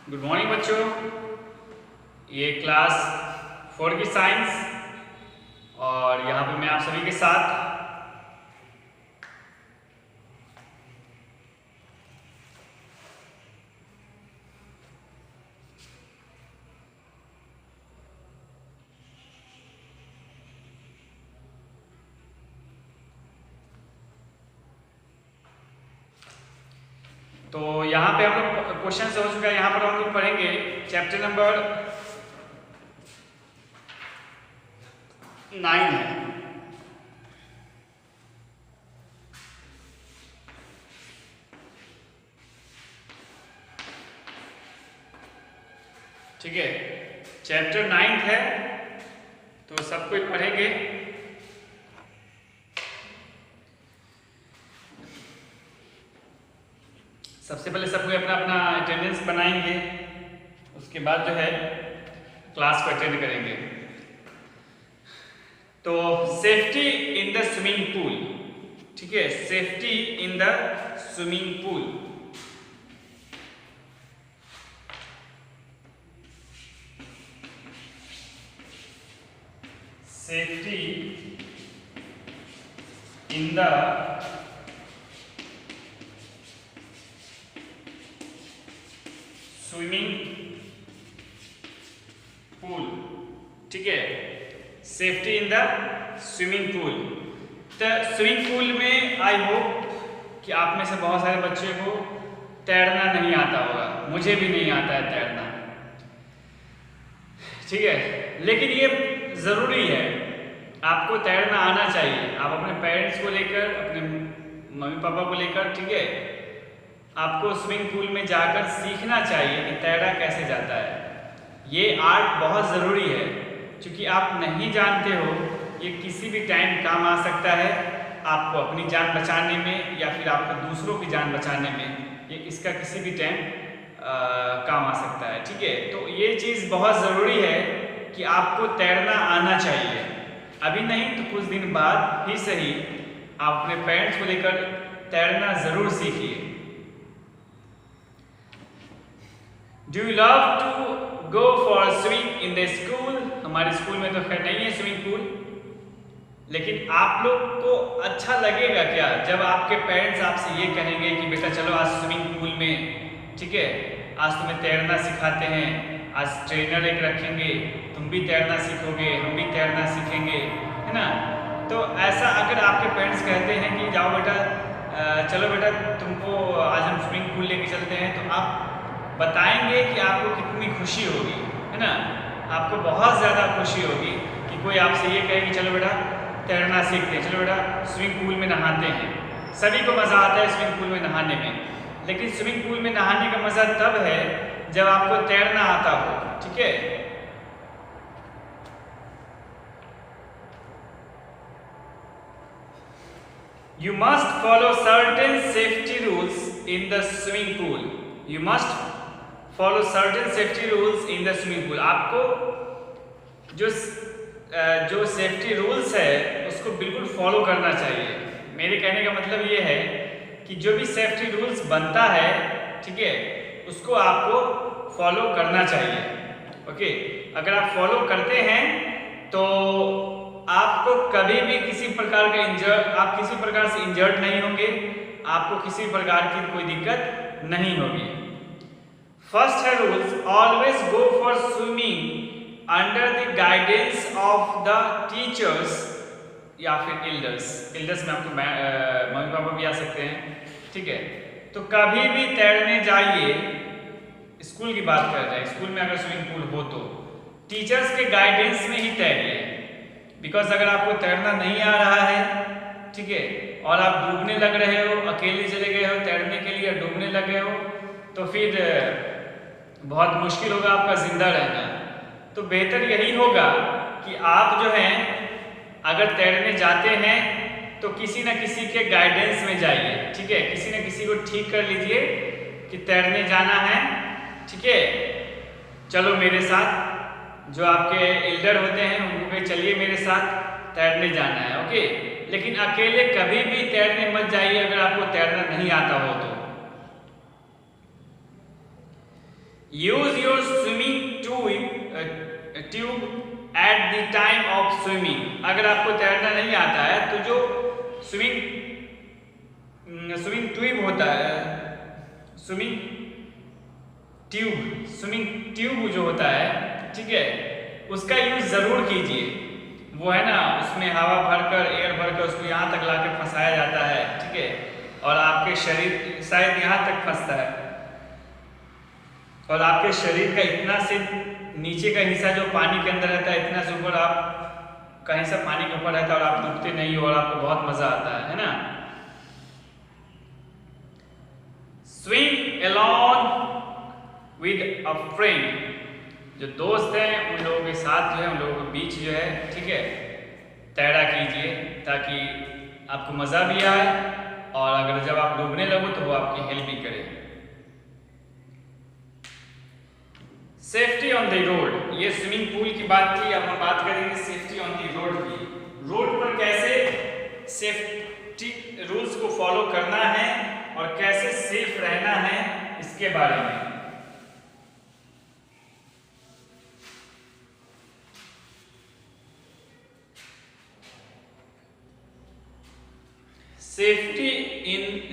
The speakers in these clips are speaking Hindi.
गुड मॉर्निंग बच्चों। ये क्लास 4 की साइंस और यहाँ पे मैं आप सभी के साथ तो यहाँ पे हम लोग क्वेश्चन हो चुका है। यहाँ पर हम लोग पढ़ेंगे चैप्टर नंबर 9 है। ठीक है, चैप्टर 9 है तो सब कुछ पढ़ेंगे। सबसे पहले सब कोई अपना अपना अटेंडेंस बनाएंगे, उसके बाद जो है क्लास को अटेंड करेंगे। तो safety in the swimming pool, ठीक है, safety in the swimming pool. Safety in the swimming pool, ठीक है, safety in the swimming pool. तो स्विमिंग पूल में आई होप कि आप में से बहुत सारे बच्चों को तैरना नहीं आता होगा, मुझे भी नहीं आता है तैरना, ठीक है, लेकिन ये ज़रूरी है, आपको तैरना आना चाहिए। आप अपने पेरेंट्स को लेकर, अपने मम्मी पापा को लेकर, ठीक है, आपको स्विमिंग पूल में जाकर सीखना चाहिए कि तैरा कैसे जाता है। ये आर्ट बहुत ज़रूरी है, क्योंकि आप नहीं जानते हो ये किसी भी टाइम काम आ सकता है, आपको अपनी जान बचाने में या फिर आपको दूसरों की जान बचाने में, ये इसका किसी भी टाइम काम आ सकता है, ठीक है। तो ये चीज़ बहुत ज़रूरी है कि आपको तैरना आना चाहिए। अभी नहीं तो कुछ दिन बाद ही सही, आप अपने पेरेंट्स को लेकर तैरना ज़रूर सीखिए। Do you love to go for swimming in the school? हमारे स्कूल में तो खैर नहीं है स्विमिंग पूल, लेकिन आप लोग को अच्छा लगेगा क्या जब आपके पेरेंट्स आपसे ये कहेंगे कि बेटा चलो आज स्विमिंग पूल में, ठीक है, आज तुम्हें तैरना सिखाते हैं, आज ट्रेनर एक रखेंगे, तुम भी तैरना सीखोगे, हम भी तैरना सीखेंगे, है ना। तो ऐसा अगर आपके पेरेंट्स कहते हैं कि जाओ बेटा, चलो बेटा तुमको आज हम स्विमिंग पूल लेके चलते हैं, तो आप बताएंगे कि आपको कितनी खुशी होगी, है ना। आपको बहुत ज़्यादा खुशी होगी कि कोई आपसे ये कहे कि चलो बेटा तैरना सीखते हैं, चलो बेटा स्विमिंग पूल में नहाते हैं। सभी को मज़ा आता है स्विमिंग पूल में नहाने में, लेकिन स्विमिंग पूल में नहाने का मज़ा तब है जब आपको तैरना आता हो, ठीक है। You must follow certain safety rules in the swimming pool. You must follow certain safety rules in the swimming pool. आपको जो सेफ्टी रूल्स है उसको बिल्कुल फॉलो करना चाहिए। मेरे कहने का मतलब ये है कि जो भी सेफ्टी रूल्स बनता है, ठीक है, उसको आपको फॉलो करना चाहिए। ओके, अगर आप फॉलो करते हैं तो आपको कभी भी किसी प्रकार का आप किसी प्रकार से इंजर्ड नहीं होंगे, आपको किसी प्रकार की कोई दिक्कत नहीं होगी। फर्स्ट है rules, always go for swimming under the guidance of the teachers या फिर एल्डर्स। एल्डर्स में आपको मम्मी पापा भी आ सकते हैं, ठीक है। तो कभी भी तैरने जाइए, स्कूल की बात कर रहे हैं, स्कूल में अगर स्विमिंग पूल हो तो टीचर्स के गाइडेंस में ही तैरिए। बिकॉज अगर आपको तैरना नहीं आ रहा है, ठीक है, और आप डूबने लग रहे हो, अकेले चले गए हो तैरने के लिए, डूबने लगे हो, तो फिर बहुत मुश्किल होगा आपका जिंदा रहना। तो बेहतर यही होगा कि आप जो हैं अगर तैरने जाते हैं तो किसी न किसी के गाइडेंस में जाइए, ठीक है, किसी न किसी को ठीक कर लीजिए कि तैरने जाना है, ठीक है, चलो मेरे साथ, जो आपके एल्डर होते हैं उनको कहे चलिए मेरे साथ तैरने जाना है, ओके। लेकिन अकेले कभी भी तैरने मत जाइए अगर आपको तैरना नहीं आता हो तो। Use your swimming tube at the time of swimming. अगर आपको तैरना नहीं आता है तो जो स्विमिंग ट्यूब होता है, स्विमिंग ट्यूब जो होता है, ठीक है, उसका यूज जरूर कीजिए। वो है ना, उसमें हवा भरकर, एयर भरकर उसको यहाँ तक लाकर फंसाया जाता है, ठीक है, और आपके शरीर शायद यहाँ तक फंसता है, और आपके शरीर का इतना से नीचे का हिस्सा जो पानी के अंदर रहता है, इतना से ऊपर आप कहीं से पानी के ऊपर रहता है और आप डूबते नहीं हो और आपको बहुत मजा आता है ना। Swim alone with a friend. जो दोस्त हैं उन लोगों के साथ जो है, उन लोगों के बीच जो है, ठीक है, तैरा कीजिए ताकि आपको मजा भी आए और अगर जब आप डूबने लगो तो वो आपकी हेल्प भी करे। Safety on the road. ये स्विमिंग पूल की बात थी, अब हम बात करेंगे सेफ्टी ऑन द रोड की। रोड पर कैसे सेफ्टी रूल्स को फॉलो करना है और कैसे सेफ रहना है, इसके बारे में।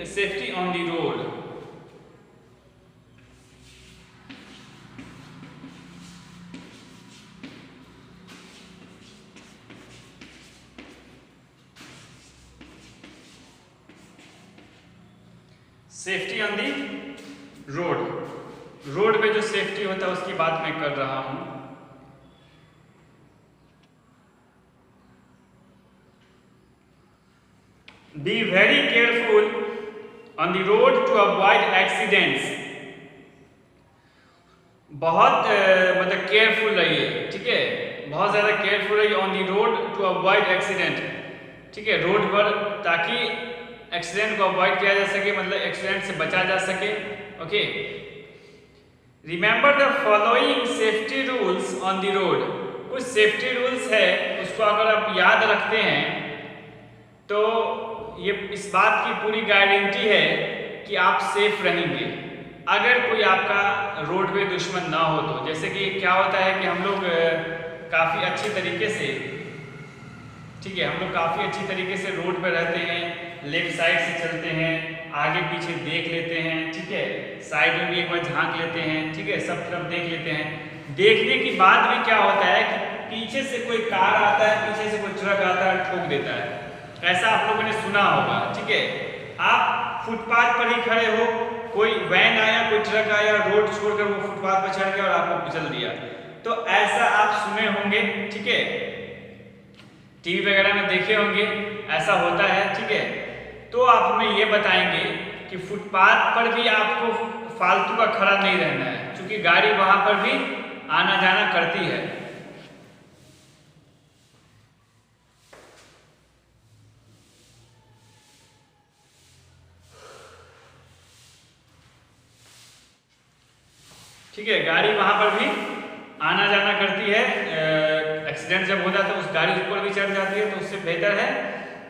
Safety on the road. Safety on the road. Road पे जो सेफ्टी होता है उसकी बात मैं कर रहा हूं। Be very careful on the road to avoid accidents. बहुत मतलब केयरफुल रहिए, ठीक है, बहुत ज़्यादा केयरफुल रहिए on the road to avoid accident, ठीक है, रोड पर, ताकि एक्सीडेंट को अवॉइड किया जा सके, मतलब एक्सीडेंट से बचा जा सके। Okay, remember the following safety rules on the road. कुछ सेफ्टी रूल्स है, उसको अगर आप याद रखते हैं तो ये इस बात की पूरी गारंटी है कि आप सेफ रहेंगे अगर कोई आपका रोड पे दुश्मन ना हो तो। जैसे कि क्या होता है कि हम लोग काफ़ी अच्छी तरीके से, ठीक है, हम लोग काफ़ी अच्छी तरीके से रोड पे रहते हैं, लेफ्ट साइड से चलते हैं, आगे पीछे देख लेते हैं, ठीक है, साइड में भी एक बार झांक लेते हैं, ठीक है, सब तरफ देख लेते हैं। देखने के बाद भी क्या होता है कि पीछे से कोई कार आता है, पीछे से कोई ट्रक आता है, ठोक देता है। ऐसा आप लोगों ने सुना होगा, ठीक है। आप फुटपाथ पर ही खड़े हो, कोई वैन आया, कोई ट्रक आया, रोड छोड़कर वो फुटपाथ पर चढ़ गया और आपको कुचल दिया, तो ऐसा आप सुने होंगे, ठीक है, टीवी वगैरह में देखे होंगे, ऐसा होता है, ठीक है। तो आप हमें ये बताएंगे कि फुटपाथ पर भी आपको फालतू का खड़ा नहीं रहना है, क्योंकि गाड़ी वहां पर भी आना जाना करती है। ठीक है, गाड़ी वहां पर भी आना जाना करती है। एक्सीडेंट जब हो जाता है उस गाड़ी ऊपर भी चढ़ जाती है, तो उससे बेहतर है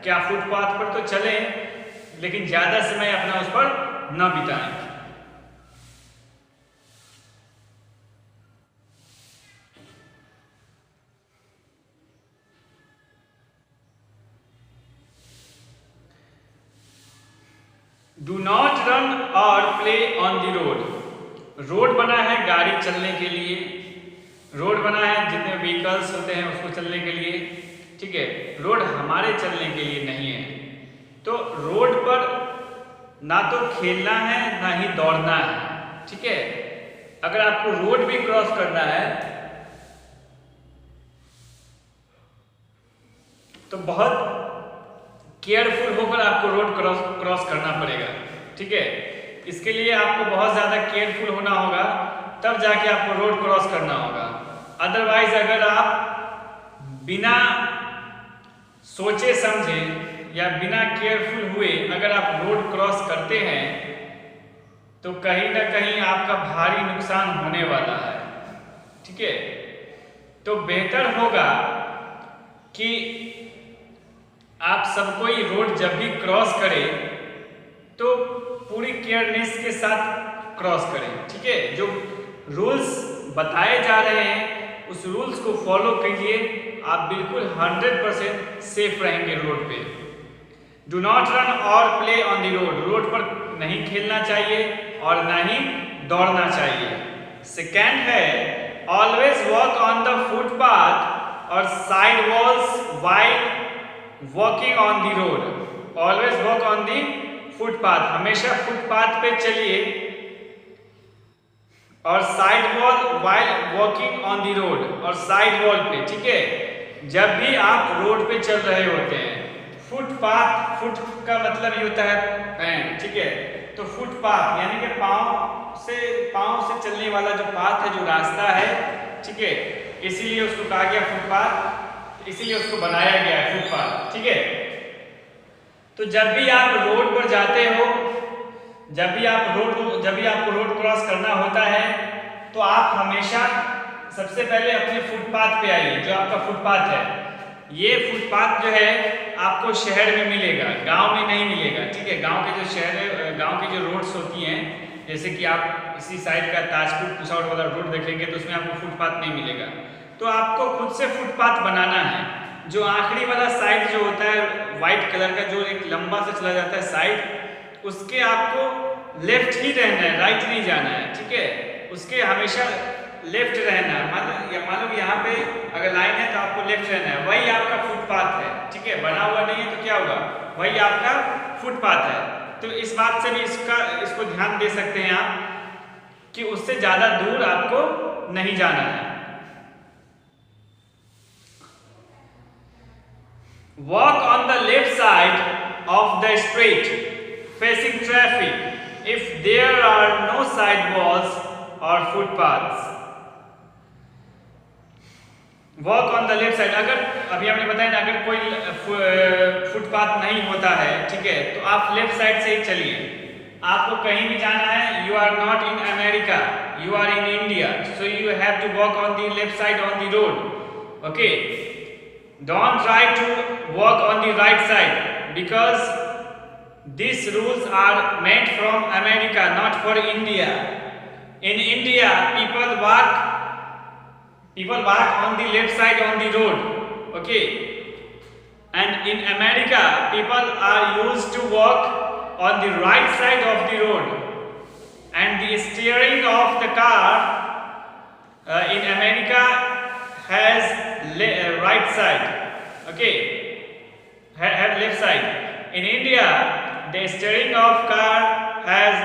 कि आप फुटपाथ पर तो चलें लेकिन ज्यादा समय अपना उस पर न बिताएं। डू नॉट रन और play on the road. Road बना है गाड़ी चलने के लिए, रोड बना है जितने व्हीकल्स होते हैं उसको चलने के लिए, ठीक है, रोड हमारे चलने के लिए नहीं है। तो रोड पर ना तो खेलना है ना ही दौड़ना है, ठीक है। अगर आपको रोड भी क्रॉस करना है तो बहुत केयरफुल होकर आपको रोड क्रॉस करना पड़ेगा, ठीक है। इसके लिए आपको बहुत ज़्यादा केयरफुल होना होगा, तब जाके आपको रोड क्रॉस करना होगा। अदरवाइज अगर आप बिना सोचे समझे या बिना केयरफुल हुए अगर आप रोड क्रॉस करते हैं तो कहीं ना कहीं आपका भारी नुकसान होने वाला है, ठीक है। तो बेहतर होगा कि आप सबको ही रोड जब भी क्रॉस करें तो पूरी केयरनेस के साथ क्रॉस करें, ठीक है। जो रूल्स बताए जा रहे हैं उस रूल्स को फॉलो कीजिए, आप बिल्कुल 100% सेफ रहेंगे रोड पे। डू नॉट रन और play on the road, road पर नहीं खेलना चाहिए और ना ही दौड़ना चाहिए। सेकेंड है always walk on the footpath और side walls while walking on the road. Always walk on the footpath, हमेशा फुटपाथ पे चलिए और side wall while walking on the road, और साइड वॉल पे, ठीक है, जब भी आप रोड पे चल रहे होते हैं। फुटपाथ, फुट का मतलब ये होता है पैर, ठीक है, तो फुटपाथ यानी कि पाँव से चलने वाला जो पाथ है, जो रास्ता है, ठीक है, इसीलिए उसको कहा गया फुटपाथ, इसीलिए उसको बनाया गया है फुटपाथ, ठीक है। तो जब भी आप रोड पर जाते हो, जब भी आपको रोड क्रॉस करना होता है, तो आप हमेशा सबसे पहले अपने फुटपाथ पे आइए, जो आपका फुटपाथ है। ये फुटपाथ जो है आपको शहर में मिलेगा, गांव में नहीं मिलेगा, ठीक है। गांव की जो रोड्स होती हैं, जैसे कि आप इसी साइड का ताजपुर कुसाउट वाला रोड देखेंगे तो उसमें आपको फुटपाथ नहीं मिलेगा। तो आपको खुद से फुटपाथ बनाना है। जो आखिरी वाला साइड जो होता है व्हाइट कलर का, जो एक लंबा सा चला जाता है साइड, उसके आपको लेफ्ट ही रहना है, राइट नहीं जाना है, ठीक है। उसके हमेशा लेफ्ट रहना है। मान लो यहाँ पे अगर लाइन है तो आपको लेफ्ट रहना है, वही आपका फुटपाथ है, ठीक है। बना हुआ नहीं है तो क्या होगा, वही आपका फुटपाथ है। तो इस बात से भी इसको ध्यान दे सकते हैं आप कि उससे ज्यादा दूर आपको नहीं जाना है। Walk on the left side of the street facing traffic if there are no sidewalks or footpaths. Walk on the left side, अगर अभी हमने बताया ना, अगर कोई फुटपाथ नहीं होता है, ठीक है, तो आप लेफ्ट साइड से ही चलिए। आपको कहीं भी जाना है, you are not in America, you are in India, so you have to walk on the left side on the road, okay. Don't try to walk on the right side because these rules are meant from America, not for India. In India, people walk on the left side on the road, okay. And in America, people are used to walk on the right side of the road. And the steering of the car in America has right side, okay, have left side. In India the steering of car has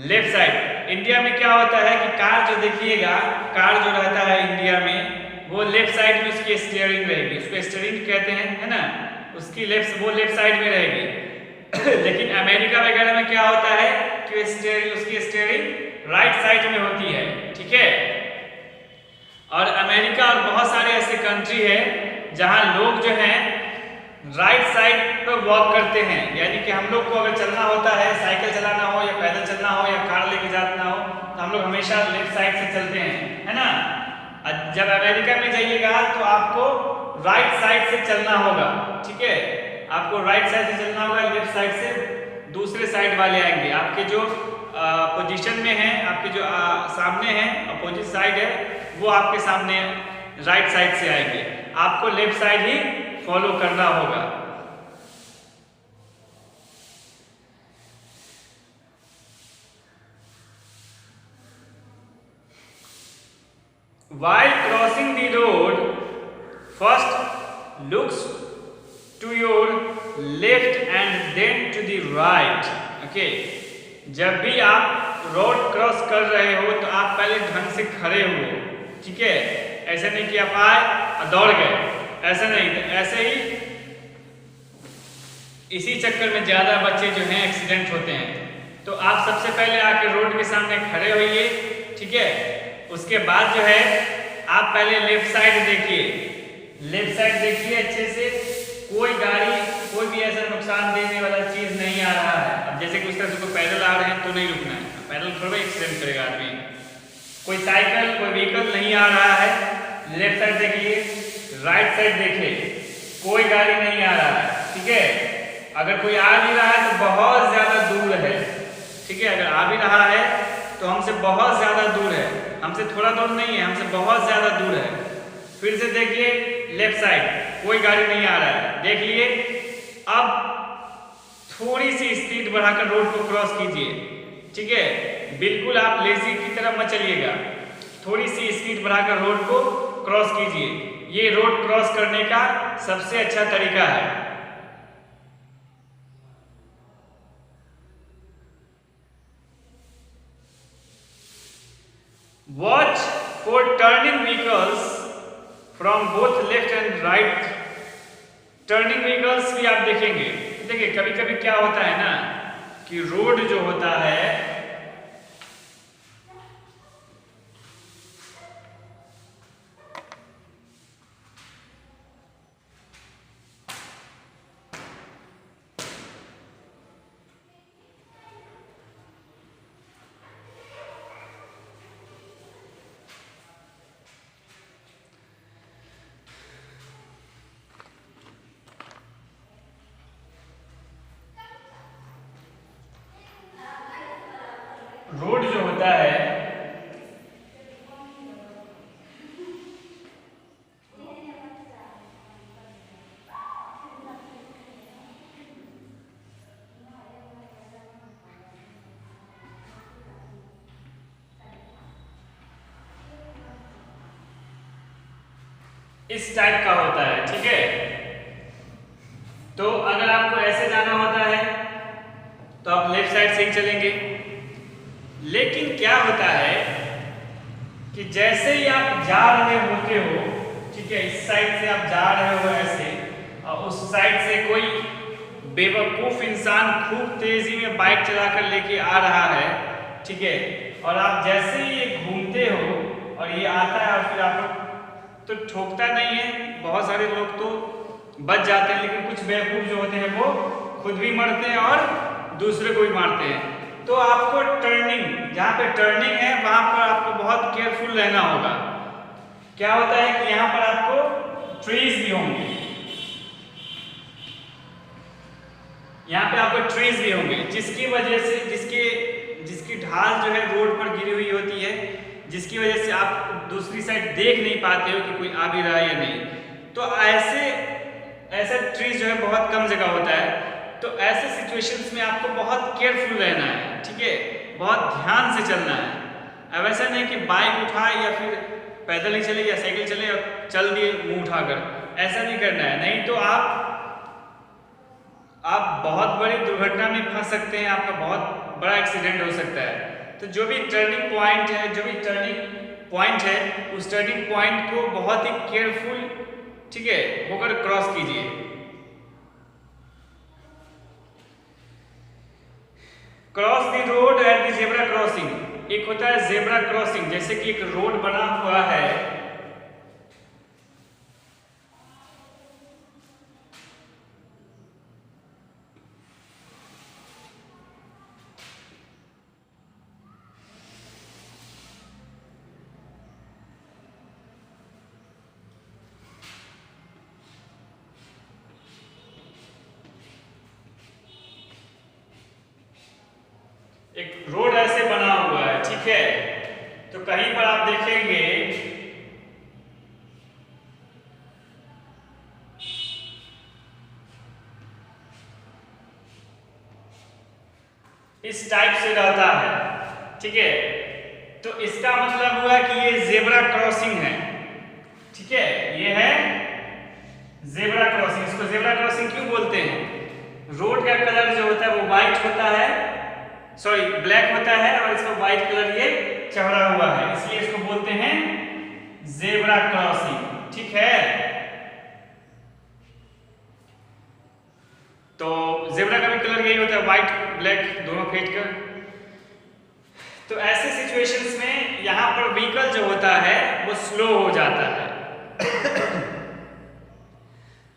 left side. India में क्या होता है कि कार जो देखिएगा, कार जो रहता है इंडिया में, वो लेफ्ट साइड में उसकी स्टीयरिंग रहेगी, उसको स्टीयरिंग कहते हैं, है ना, उसकी वो लेफ्ट साइड में रहेगी। लेकिन अमेरिका वगैरह में क्या होता है कि उसकी स्टीयरिंग राइट साइड में होती है, ठीक है। और अमेरिका और बहुत सारे ऐसे कंट्री है जहां लोग जो हैं राइट साइड पर वॉक करते हैं, यानी कि हम लोग को अगर चलना होता है, साइकिल चलाना हो या पैदल चलना हो या कार लेके जाना हो, तो हम लोग हमेशा लेफ्ट साइड से चलते हैं, है ना। जब अमेरिका में जाइएगा तो आपको राइट साइड से चलना होगा, ठीक है, आपको राइट साइड से चलना होगा। लेफ्ट साइड से दूसरे साइड वाले आएंगे, आपके जो पोजीशन में है, आपके जो सामने है, अपोजिट साइड है, वो आपके सामने राइट साइड से आएंगे। आपको लेफ्ट साइड ही फॉलो करना होगा। While crossing the road, first looks to your left and then to the right, okay. जब भी आप रोड क्रॉस कर रहे हो तो आप पहले ढंग से खड़े हो, ठीक है। ऐसे नहीं कि आप आए और दौड़ गए, ऐसा नहीं, ऐसे ही इसी चक्कर में ज्यादा बच्चे जो हैं एक्सीडेंट होते हैं। तो आप सबसे पहले आके रोड के सामने खड़े होइए, ठीक है। उसके बाद जो है आप पहले लेफ्ट साइड देखिए, लेफ्ट साइड देखिए अच्छे से, कोई गाड़ी, कोई भी ऐसा नुकसान देने वाला चीज नहीं आ रहा है। अब जैसे कि उस तरह से कोई पैदल आ रहे हैं तो नहीं रुकना है, पैदल थोड़ा एक्सीडेंट करेगा आदमी। कोई साइकिल, कोई व्हीकल नहीं आ रहा है, लेफ्ट साइड देखिए, राइट साइड देखिए, कोई गाड़ी नहीं आ रहा है, ठीक है। अगर कोई आ भी रहा है तो बहुत ज्यादा दूर है, ठीक है। अगर आ भी रहा है तो हमसे बहुत ज्यादा दूर है। हमसे थोड़ा दूर नहीं है, हमसे बहुत ज़्यादा दूर है। फिर से देखिए लेफ्ट साइड कोई गाड़ी नहीं आ रहा है, देख लिए। अब थोड़ी सी स्पीड बढ़ाकर रोड को क्रॉस कीजिए, ठीक है। बिल्कुल आप लेजी की तरह मत चलिएगा, थोड़ी सी स्पीड बढ़ाकर रोड को क्रॉस कीजिए। ये रोड क्रॉस करने का सबसे अच्छा तरीका है। Watch for turning vehicles from both left and right. Turning vehicles भी आप देखेंगे। देखिए कभी कभी क्या होता है ना कि रोड जो होता है रोड जो होता है इस टाइप का होता है, ठीक है। तो अगर आपको ऐसे जाना होता है तो आप लेफ्ट साइड से ही चलेंगे। लेकिन क्या होता है कि जैसे ही आप जा रहे होते हो, ठीक है, इस साइड से आप जा रहे हो ऐसे, और उस साइड से कोई बेवकूफ इंसान खूब तेजी में बाइक चलाकर लेके आ रहा है, ठीक है, और आप जैसे ही ये घूमते हो और ये आता है और फिर आप तो ठोकता नहीं है, बहुत सारे लोग तो बच जाते हैं, लेकिन कुछ बेवकूफ जो होते हैं वो खुद भी मरते हैं और दूसरे को भी मारते हैं। तो आपको टर्निंग, जहाँ पे टर्निंग है वहां पर आपको बहुत केयरफुल रहना होगा। क्या होता है कि यहाँ पर आपको ट्रीज भी होंगे, यहाँ पे आपको ट्रीज भी होंगे, जिसकी वजह से जिसकी ढाल जो है रोड पर गिरी हुई होती है, जिसकी वजह से आप दूसरी साइड देख नहीं पाते हो कि कोई आ भी रहा है या नहीं। तो ऐसे ट्रीज जो है बहुत कम जगह होता है। तो ऐसे सिचुएशंस में आपको बहुत केयरफुल रहना है, ठीक है, बहुत ध्यान से चलना है। अब ऐसा नहीं कि बाइक उठाए या फिर पैदल ही चले या साइकिल चले और चल दिए मुंह उठाकर, ऐसा नहीं करना है। नहीं तो आप बहुत बड़ी दुर्घटना में फंस सकते हैं, आपका बहुत बड़ा एक्सीडेंट हो सकता है। तो जो भी टर्निंग पॉइंट है, उस टर्निंग पॉइंट को बहुत ही केयरफुल, ठीक है, होकर क्रॉस कीजिए। Cross the road at the zebra crossing. एक होता है जेब्रा क्रॉसिंग, जैसे कि एक रोड बना हुआ है, एक रोड ऐसे बना हुआ है, ठीक है। तो कहीं पर आप देखेंगे इस टाइप से रहता है, ठीक है। तो इसका मतलब हुआ कि ये जेब्रा क्रॉसिंग है, ठीक है, ये है जेब्रा क्रॉसिंग। इसको जेब्रा क्रॉसिंग क्यों बोलते हैं? रोड का कलर जो होता है वो व्हाइट होता है, सॉरी ब्लैक होता है, और इसका व्हाइट कलर ये चढ़ा हुआ है, इसलिए इसको बोलते हैं जेब्रा क्रॉसिंग, ठीक है। तो जेब्रा का भी कलर यही होता है, व्हाइट ब्लैक दोनों फेट का। तो ऐसे सिचुएशंस में यहां पर व्हीकल जो होता है वो स्लो हो जाता है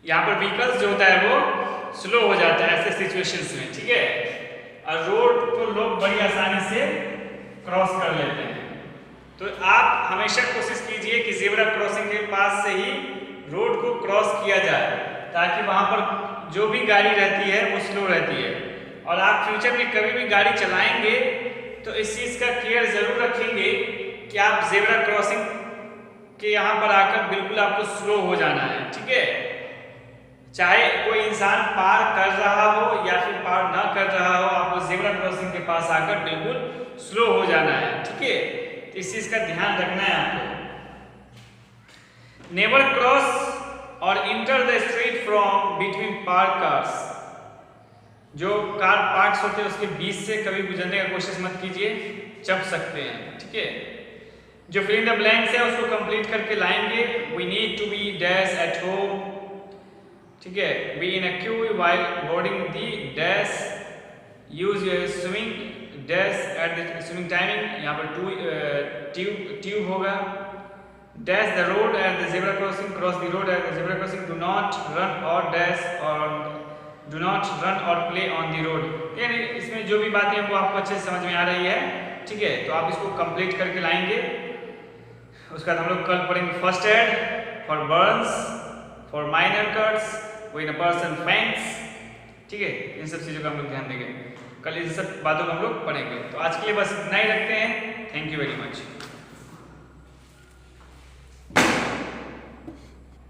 यहां पर व्हीकल जो होता है वो स्लो हो जाता है ऐसे सिचुएशंस में, ठीक है। और रोड को लोग बड़ी आसानी से क्रॉस कर लेते हैं। तो आप हमेशा कोशिश कीजिए कि जेब्रा क्रॉसिंग के पास से ही रोड को क्रॉस किया जाए, ताकि वहां पर जो भी गाड़ी रहती है वो स्लो रहती है। और आप फ्यूचर में कभी भी गाड़ी चलाएंगे तो इस चीज़ का केयर ज़रूर रखेंगे कि आप जेब्रा क्रॉसिंग के यहाँ पर आकर बिल्कुल आपको स्लो हो जाना है, ठीक है। चाहे कोई इंसान पार कर रहा हो या फिर पार ना कर रहा हो, आपको जेब्रा क्रॉसिंग के पास आकर बिल्कुल स्लो हो जाना है, ठीक है। तो इस चीज का ध्यान रखना है आपको। नेवर क्रॉस और enter the street from between park cars, जो कार पार्क्स होते हैं उसके बीच से कभी गुजरने का कोशिश मत कीजिए, चप सकते हैं, ठीक है। जो फिल इन द ब्लैंक्स है उसको कंप्लीट करके लाएंगे। We need to be dash at home, ठीक है। Be in a queue while boarding the dash, use your swimming dash at the swimming timing, यहाँ पर ट्यूब होगा। Dash the road at the zebra crossing, cross the road at the zebra crossing, do not run और डैश और डू नॉट रन और प्ले ऑन द रोड। यानी इसमें जो भी बातें हैं वो आपको अच्छे से समझ में आ रही है, ठीक है। तो आप इसको कंप्लीट करके लाएंगे। उसके बाद हम लोग कल पढ़ेंगे first aid for Burns, for minor cuts, when a person फेंट्स, ठीक है। इन सब चीज़ों का हम लोग ध्यान देंगे, कल इन सब बातों को हम लोग पढ़ेंगे। तो आज के लिए बस इतना ही रखते हैं। Thank you very much.